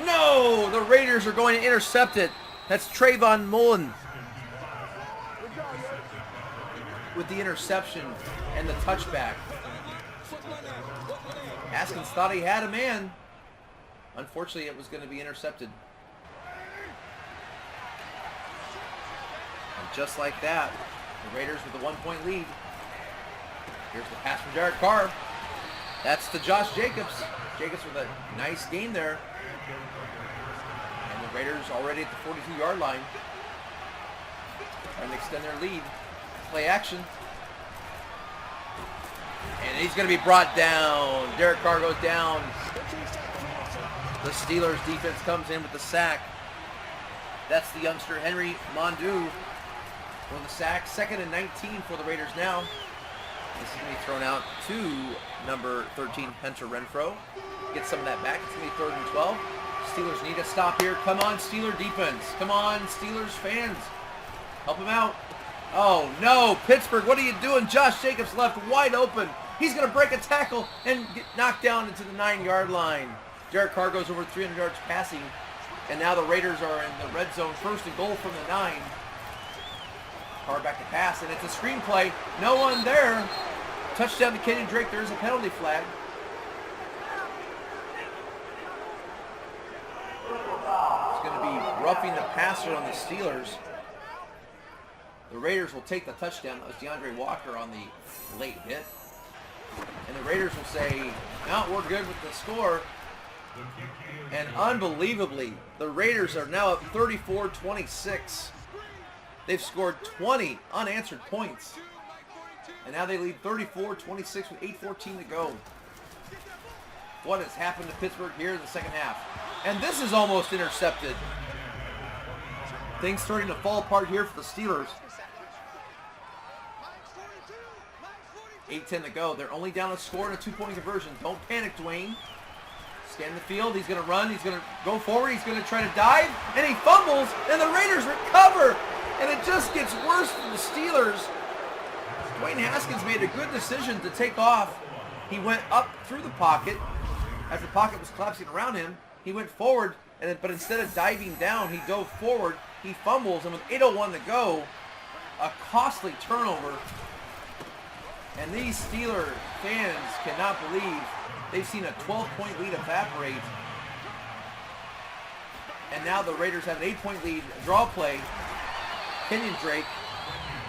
A: No! The Raiders are going to intercept it. That's Trayvon Mullen with the interception and the touchback. Haskins thought he had a man. Unfortunately, it was going to be intercepted. And just like that, the Raiders with a 1-point lead. Here's the pass from Derek Carr. That's to Josh Jacobs. Jacobs with a nice game there. And the Raiders already at the 42-yard line. Trying to extend their lead. Play action. And he's going to be brought down. Derek Carr goes down. The Steelers defense comes in with the sack. That's the youngster Henry Mondu for the sack. 2nd and 19 for the Raiders now. This is going to be thrown out to number 13, Hunter Renfrow. Get some of that back. It's going to be 3rd and 12. Steelers need a stop here. Come on, Steeler defense. Come on, Steelers fans. Help him out. Oh, no. Pittsburgh, what are you doing? Josh Jacobs left wide open. He's going to break a tackle and get knocked down into the 9-yard line. Derek Carr goes over 300 yards passing. And now the Raiders are in the red zone. 1st and goal from the 9. Carr back to pass, and it's a screen play. No one there. Touchdown to Kenyon Drake. There's a penalty flag. It's going to be roughing the passer on the Steelers. The Raiders will take the touchdown. That was DeAndre Walker on the late hit. And the Raiders will say, no, we're good with the score. And unbelievably, the Raiders are now up 34-26. They've scored 20 unanswered points And now they lead 34-26 with 8:14 to go. What has happened to Pittsburgh here in the second half? And this is almost intercepted. Things starting to fall apart here for the Steelers. 8:10 to go. They're only down a score and a 2-point conversion. Don't panic, Dwayne. Scan the field. He's going to run. He's going to go forward. He's going to try to dive. And he fumbles. And the Raiders recover. And it just gets worse for the Steelers. Dwayne Haskins made a good decision to take off. He went up through the pocket. As the pocket was collapsing around him, he went forward. But instead of diving down, he dove forward. He fumbles. And with 8:01 to go, a costly turnover. And these Steeler fans cannot believe they've seen a 12-point lead evaporate. And now the Raiders have an 8-point lead. A draw play. Kenyon Drake.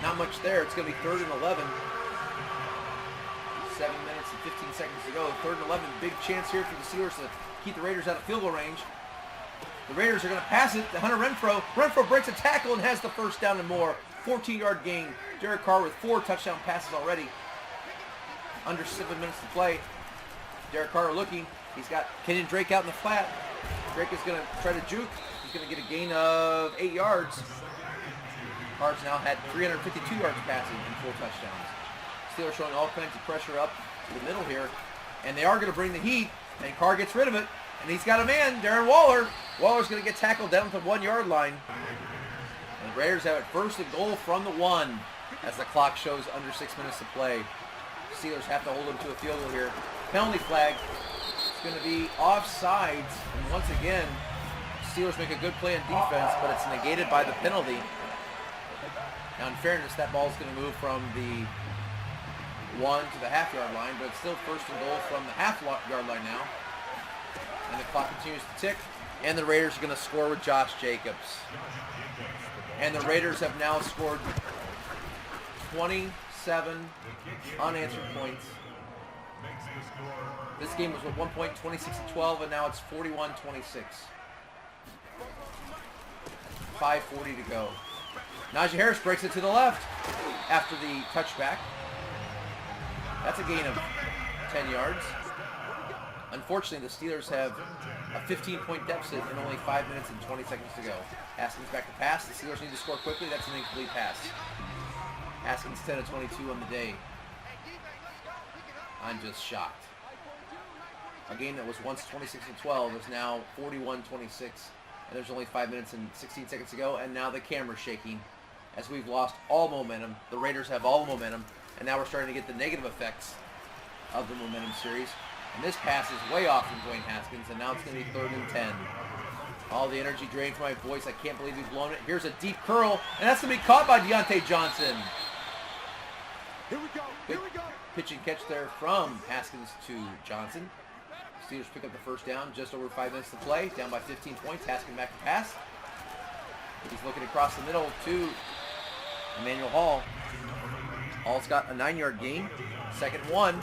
A: Not much there. It's going to be 3rd and 11. 7 minutes and 15 seconds to go. 3rd and 11. Big chance here for the Steelers to keep the Raiders out of field goal range. The Raiders are going to pass it to Hunter Renfrow. Renfrow breaks a tackle and has the first down and more. 14-yard gain. Derek Carr with 4 touchdown passes already. Under 7 minutes to play. Derek Carr looking. He's got Kenyon Drake out in the flat. Drake is going to try to juke. He's going to get a gain of 8 yards. Carr's now had 352 yards passing and 4 touchdowns. Steelers showing all kinds of pressure up to the middle here. And they are going to bring the heat. And Carr gets rid of it. And he's got a man, Darren Waller. Waller's going to get tackled down to the 1-yard line. And the Raiders have it 1st and goal from the 1 as the clock shows under 6 minutes to play. Steelers have to hold them to a field goal here. Penalty flag. It's going to be offsides. And once again, Steelers make a good play on defense, but it's negated by the penalty. Now, in fairness, that ball is going to move from the 1 to the half-yard line, but it's still 1st and goal from the half-yard line now. And the clock continues to tick. And the Raiders are going to score with Josh Jacobs. And the Raiders have now scored 27 unanswered points. This game was at 1 point 26-12, and now it's 41-26. 5:40 to go. Najee Harris breaks it to the left after the touchback. That's a gain of 10 yards. Unfortunately, the Steelers have a 15-point deficit in only 5 minutes and 20 seconds to go. Haskins back to pass. The Steelers need to score quickly. That's an incomplete pass. Haskins 10 of 22 on the day. I'm just shocked. A game that was once 26-12 is now 41-26. And there's only 5 minutes and 16 seconds to go. And now the camera's shaking as we've lost all momentum. The Raiders have all the momentum. And now we're starting to get the negative effects of the momentum series. And this pass is way off from Dwayne Haskins. And now it's going to be 3rd and 10. All the energy drained from my voice. I can't believe we've blown it. Here's a deep curl. And that's going to be caught by Deontay Johnson.
B: Here we go. Here we go.
A: Pitch and catch there from Haskins to Johnson. Steelers pick up the first down. Just over 5 minutes to play. Down by 15 points. Haskins back to pass. He's looking across the middle to Emmanuel Hall. Hall's got a 9-yard gain. 2nd and 1.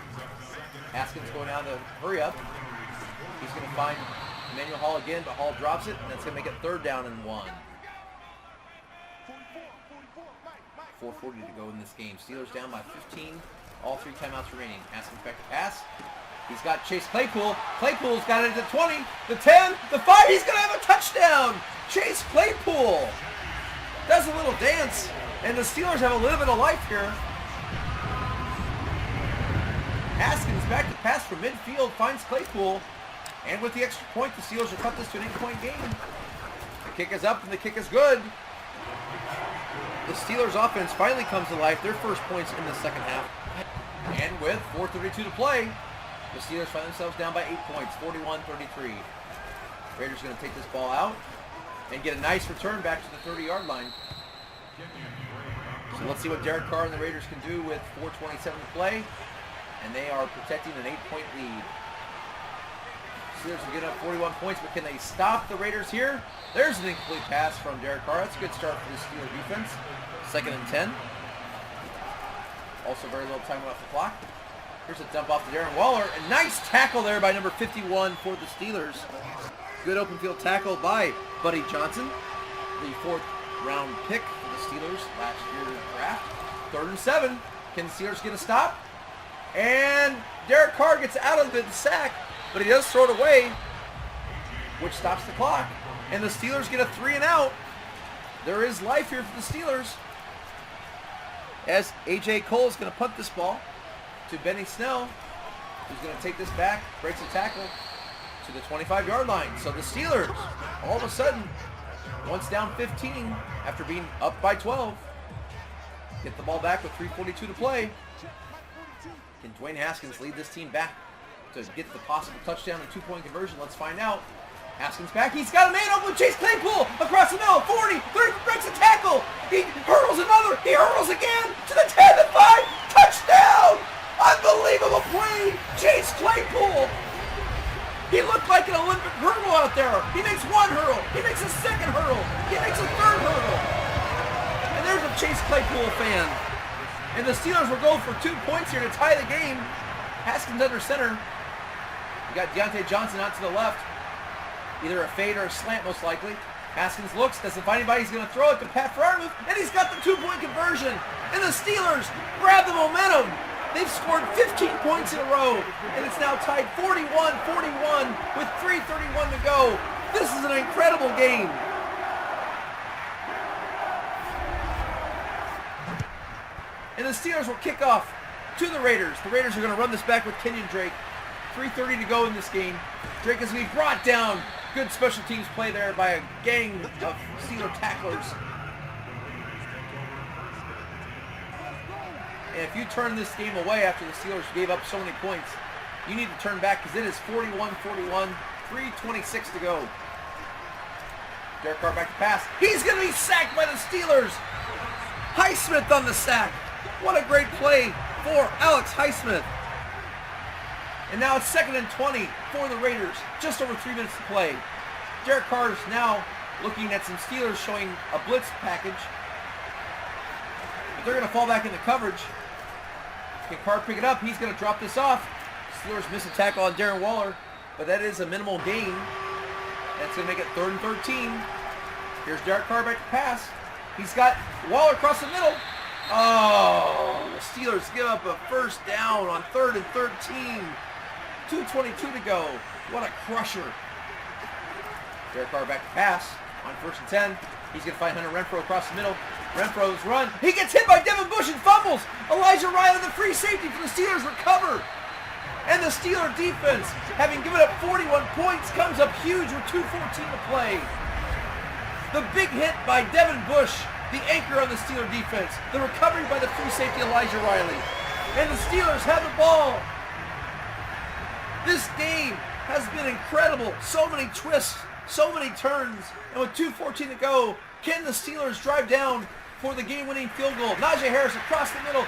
A: Haskins going down to hurry up. He's going to find Emmanuel Hall again, but Hall drops it, and that's going to make it 3rd down and 1. 4:40 to go in this game. Steelers down by 15. All 3 timeouts remaining. Haskins back to pass. He's got Chase Claypool. Claypool's got it at the 20, the 10, the 5. He's going to have a touchdown. Chase Claypool does a little dance, and the Steelers have a little bit of life here. Haskins back to pass from midfield, finds Claypool, and with the extra point, the Steelers will cut this to an 8-point game. The kick is up, and the kick is good. The Steelers' offense finally comes to life. Their first points in the second half. And with 4:32 to play, the Steelers find themselves down by 8 points, 41-33. Raiders going to take this ball out and get a nice return back to the 30-yard line. So let's see what Derek Carr and the Raiders can do with 4:27 to play. And they are protecting an 8-point lead. Steelers will get up 41 points, but can they stop the Raiders here? There's an incomplete pass from Derek Carr. That's a good start for the Steelers defense. 2nd and 10. Also very little time off the clock. Here's a dump off to Darren Waller. A nice tackle there by number 51 for the Steelers. Good open field tackle by Buddy Johnson, the 4th round pick for the Steelers last year's draft. 3rd and 7. Can the Steelers get a stop? And Derek Carr gets out of the sack, but he does throw it away, which stops the clock. And the Steelers get a 3 and out. There is life here for the Steelers, as A.J. Cole is going to punt this ball to Benny Snell, who's going to take this back, breaks the tackle to the 25-yard line. So the Steelers, all of a sudden, once down 15 after being up by 12, get the ball back with 3:42 to play. Can Dwayne Haskins lead this team back to get the possible touchdown and 2-point conversion? Let's find out. Haskins back. He's got a man open with Chase Claypool across the middle. 40, 30, breaks a tackle. He hurdles another. He hurdles again to the 10, the 5. Touchdown! Unbelievable play. Chase Claypool. He looked like an Olympic hurdle out there. He makes one hurdle. He makes a second hurdle. He makes a third hurdle. And there's a Chase Claypool fan. And the Steelers will go for 2 points here to tie the game. Haskins under center. You got Deontay Johnson out to the left. Either a fade or a slant, most likely. Haskins looks, doesn't find anybody. He's going to throw it to Pat Freiermuth, and he's got the 2-point conversion. And the Steelers grab the momentum. They've scored 15 points in a row, and it's now tied 41-41 with 3:31 to go. This is an incredible game. And the Steelers will kick off to the Raiders. The Raiders are going to run this back with Kenyon Drake. 3:30 to go in this game. Drake is going to be brought down. Good special teams play there by a gang of Steeler tacklers. And if you turn this game away after the Steelers gave up so many points, you need to turn back because it is 41-41, 3:26 to go. Derek Carr back to pass. He's going to be sacked by the Steelers. Highsmith on the sack. What a great play for Alex Highsmith. And now it's 2nd and 20 for the Raiders. Just over 3 minutes to play. Derek Carr is now looking at some Steelers showing a blitz package. But they're going to fall back into coverage. Can Carr pick it up? He's going to drop this off. Steelers miss a tackle on Darren Waller, but that is a minimal gain. That's going to make it 3rd and 13. Here's Derek Carr back to pass. He's got Waller across the middle. Oh, the Steelers give up a first down on 3rd and 13. 2:22 to go. What a crusher. Derek Carr back to pass on 1st and 10. He's going to find Hunter Renfrow across the middle. Renfrow's run. He gets hit by Devin Bush and fumbles. Elijah Riley, the free safety for the Steelers, recover. And the Steeler defense, having given up 41 points, comes up huge with 2:14 to play. The big hit by Devin Bush, the anchor on the Steeler defense. The recovery by the free safety Elijah Riley. And the Steelers have the ball. This game has been incredible. So many twists, so many turns. And with 2:14 to go, can the Steelers drive down for the game-winning field goal? Najee Harris across the middle.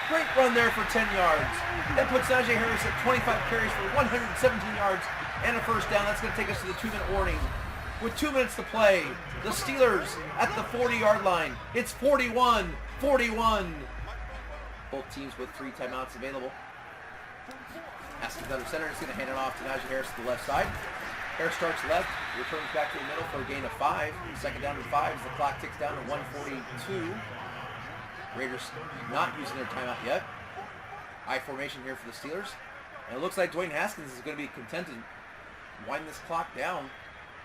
A: Great run there for 10 yards. That puts Najee Harris at 25 carries for 117 yards and a first down. That's going to take us to the 2-minute warning. With 2 minutes to play, the Steelers at the 40-yard line. It's 41-41. Both teams with 3 timeouts available. Haskins under center. He's going to hand it off to Najee Harris to the left side. Harris starts left, returns back to the middle for a gain of 5. 2nd down and 5 as the clock ticks down to 1:42. Raiders not using their timeout yet. I formation here for the Steelers. And it looks like Dwayne Haskins is going to be contented wind this clock down.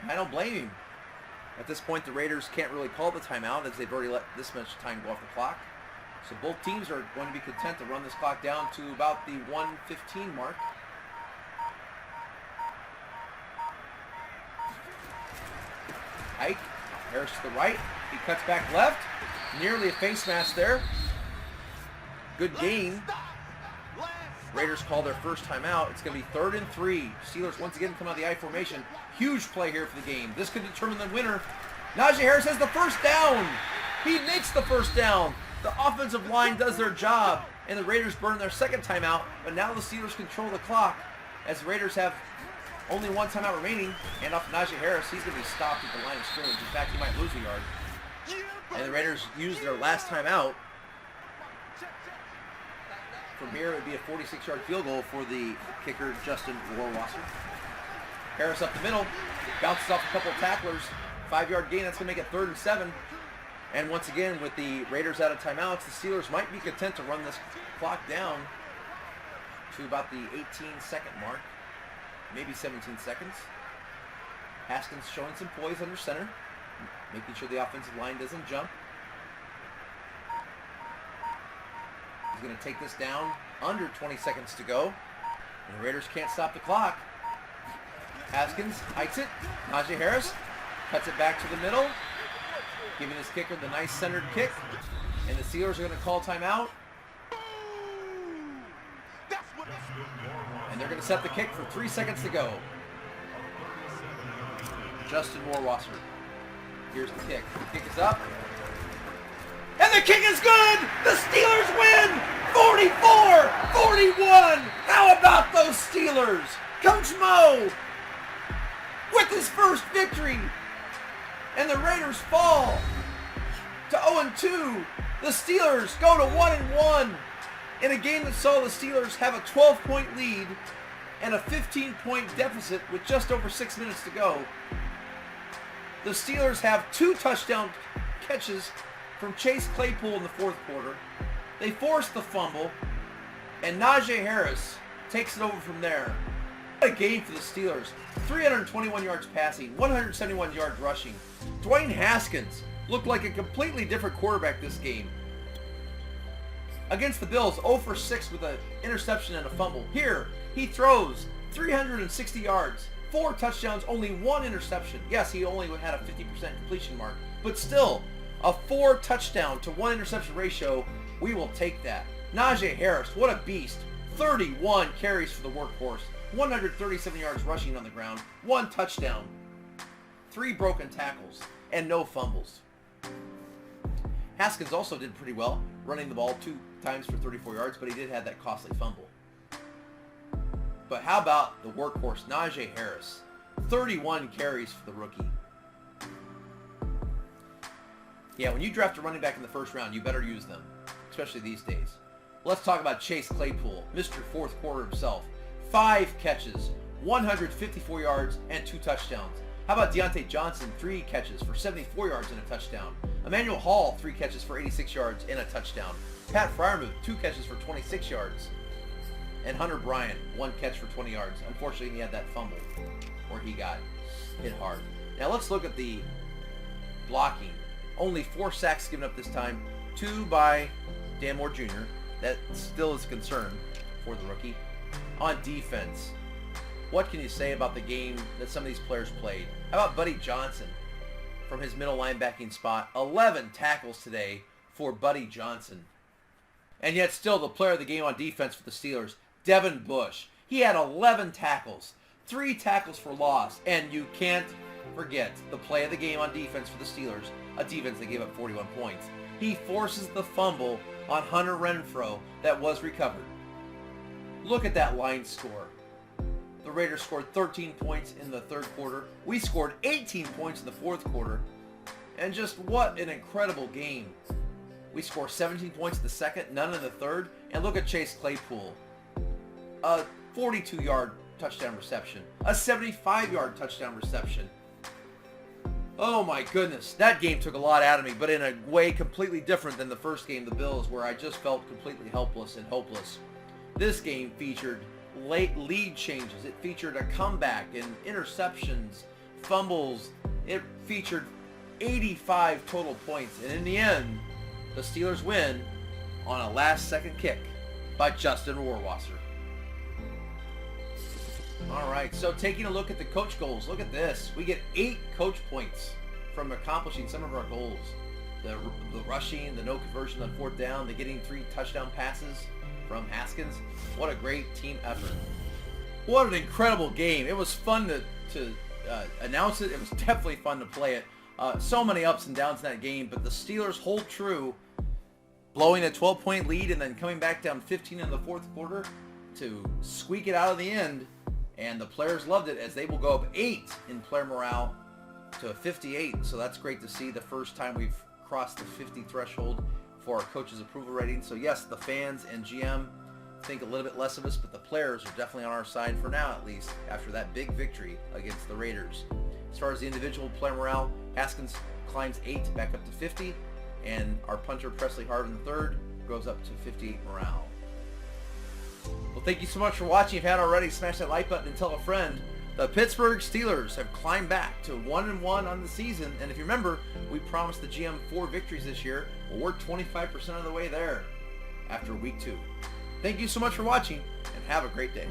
A: And I don't blame him. At this point, the Raiders can't really call the timeout as they've already let this much time go off the clock. So both teams are going to be content to run this clock down to about the 1:15 mark. Ike, Harris to the right. He cuts back left. Nearly a face mask there. Good gain. Raiders call their first timeout. It's going to be 3rd and 3. Steelers once again come out of the I formation. Huge play here for the game. This could determine the winner. Najee Harris has the first down. He makes the first down. The offensive line does their job, and the Raiders burn their 2nd timeout, but now the Steelers control the clock as the Raiders have only 1 timeout remaining. And off to Najee Harris. He's going to be stopped at the line of scrimmage. In fact, he might lose a yard. And the Raiders use their last timeout. From here, it would be a 46-yard field goal for the kicker, Justin Rohrwasser. Harris up the middle. Bounces off a couple of tacklers. 5-yard gain. That's going to make it 3rd and 7. And once again, with the Raiders out of timeouts, the Steelers might be content to run this clock down to about the 18-second mark, maybe 17 seconds. Haskins showing some poise under center, making sure the offensive line doesn't jump. He's going to take this down under 20 seconds to go. And the Raiders can't stop the clock. Haskins hikes it. Najee Harris cuts it back to the middle, giving his kicker the nice centered kick. And the Steelers are going to call timeout. And they're going to set the kick for 3 seconds to go. Justin Warwasser. Here's the kick. The kick is up. And the kick is good! The Steelers win! 44-41! How about those Steelers? Coach Mo with his first victory. And the Raiders fall to 0-2. The Steelers go to 1-1 in a game that saw the Steelers have a 12-point lead and a 15-point deficit with just over 6 minutes to go. The Steelers have 2 touchdown catches from Chase Claypool in the fourth quarter. They force the fumble, and Najee Harris takes it over from there. What a game for the Steelers. 321 yards passing, 171 yards rushing. Dwayne Haskins looked like a completely different quarterback this game. Against the Bills, 0 for 6 with an interception and a fumble. Here, he throws 360 yards, 4 touchdowns, only 1 interception. Yes, he only had a 50% completion mark, but still, a 4 touchdown to 1 interception ratio, we will take that. Najee Harris, what a beast. 31 carries for the workhorse, 137 yards rushing on the ground, 1 touchdown, 3 broken tackles, and no fumbles. Haskins also did pretty well, running the ball 2 times for 34 yards, but he did have that costly fumble. But how about the workhorse, Najee Harris? 31 carries for the rookie. Yeah, when you draft a running back in the first round, you better use them, especially these days. Let's talk about Chase Claypool, Mr. Fourth Quarter himself. 5 catches, 154 yards, and 2 touchdowns. How about Deontay Johnson, 3 catches for 74 yards and a touchdown. Emmanuel Hall, 3 catches for 86 yards and a touchdown. Pat Freiermuth, 2 catches for 26 yards. And Hunter Bryant, 1 catch for 20 yards. Unfortunately, he had that fumble where he got hit hard. Now let's look at the blocking. Only 4 sacks given up this time. 2 by Dan Moore Jr. That still is a concern for the rookie. On defense, what can you say about the game that some of these players played? How about Buddy Johnson from his middle linebacking spot? 11 tackles today for Buddy Johnson. And yet still the player of the game on defense for the Steelers, Devin Bush. He had 11 tackles, 3 tackles for loss, and you can't forget the play of the game on defense for the Steelers, a defense that gave up 41 points. He forces the fumble on Hunter Renfrow that was recovered. Look at that line score. The Raiders scored 13 points in the third quarter. We scored 18 points in the fourth quarter. And just what an incredible game. We scored 17 points in the second, none in the third. And look at Chase Claypool. A 42-yard touchdown reception. A 75-yard touchdown reception. Oh my goodness. That game took a lot out of me, but in a way completely different than the first game, the Bills, where I just felt completely helpless and hopeless. This game featured late lead changes. It featured a comeback and interceptions, fumbles. It featured 85 total points. And in the end, the Steelers win on a last-second kick by Justin Warwasser. All right, so taking a look at the coach goals, look at this. We get 8 coach points from accomplishing some of our goals. The rushing, the no conversion on 4th down, the getting 3 touchdown passes from Haskins. What a great team effort. What an incredible game. It was fun to announce it. It was definitely fun to play it. So many ups and downs in that game, but the Steelers hold true, blowing a 12-point lead and then coming back down 15 in the fourth quarter to squeak it out of the end. And the players loved it as they will go up 8 in player morale to 58. So that's great to see, the first time we've crossed the 50 threshold for our coaches' approval rating. So yes, the fans and GM think a little bit less of us, but the players are definitely on our side for now, at least, after that big victory against the Raiders. As far as the individual player morale, Haskins climbs 8 back up to 50. And our punter, Presley Harvin III, goes up to 58 morale. Well, thank you so much for watching. If you haven't already, smash that like button and tell a friend. The Pittsburgh Steelers have climbed back to 1-1 on the season. And if you remember, we promised the GM 4 victories this year. Well, we're 25% of the way there after week 2. Thank you so much for watching, and have a great day.